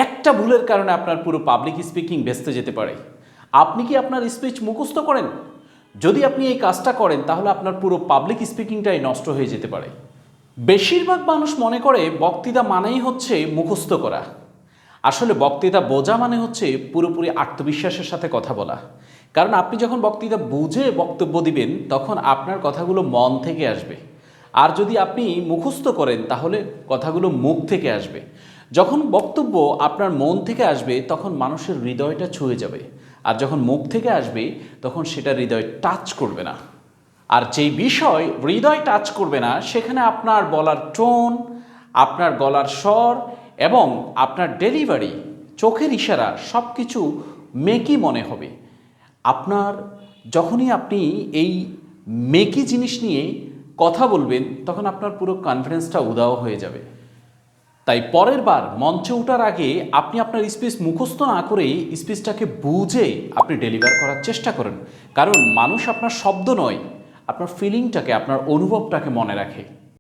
একটা ভুলের কারণে আপনার পুরো পাবলিক স্পিকিং ভেস্তে যেতে পারে। আপনি কি আপনার স্পিচ মুখস্থ করেন? যদি আপনি এই কাজটা করেন তাহলে আপনার পুরো পাবলিক স্পিকিংটাই নষ্ট হয়ে যেতে পারে। বেশিরভাগ মানুষ মনে করে বক্তৃতা মানেই হচ্ছে মুখস্থ করা। আসলে বক্তৃতা বোঝা মানে হচ্ছে পুরোপুরি আত্মবিশ্বাসের সাথে কথা বলা। কারণ আপনি যখন বক্তৃতা বুঝে বক্তব্য দিবেন তখন আপনার কথাগুলো মন থেকে আসবে। আর যদি আপনি মুখস্থ করেন তাহলে কথাগুলো মুখ থেকে আসবে। যখন বক্তব্য আপনার মন থেকে আসবে তখন মানুষের হৃদয়টা ছুঁয়ে যাবে, আর যখন মুখ থেকে আসবে তখন সেটা হৃদয় টাচ করবে না। আর যেই বিষয় হৃদয় টাচ করবে না সেখানে আপনার বলার টোন, আপনার গলার স্বর এবং আপনার ডেলিভারি, চোখের ইশারা সব কিছু মেকি মনে হবে। আপনার যখনই আপনি এই মেকি জিনিস নিয়ে কথা বলবেন তখন আপনার পুরো কনফিডেন্সটা উধাও হয়ে যাবে। তাই পরের বার মঞ্চে ওঠার আগে আপনি আপনার স্পিচ মুখস্থ না করেই স্পিচটাকে বুঝে আপনি ডেলিভার করার চেষ্টা করেন। কারণ মানুষ আপনার শব্দ নয়, আপনার ফিলিংটাকে, আপনার অনুভবটাকে মনে রাখে।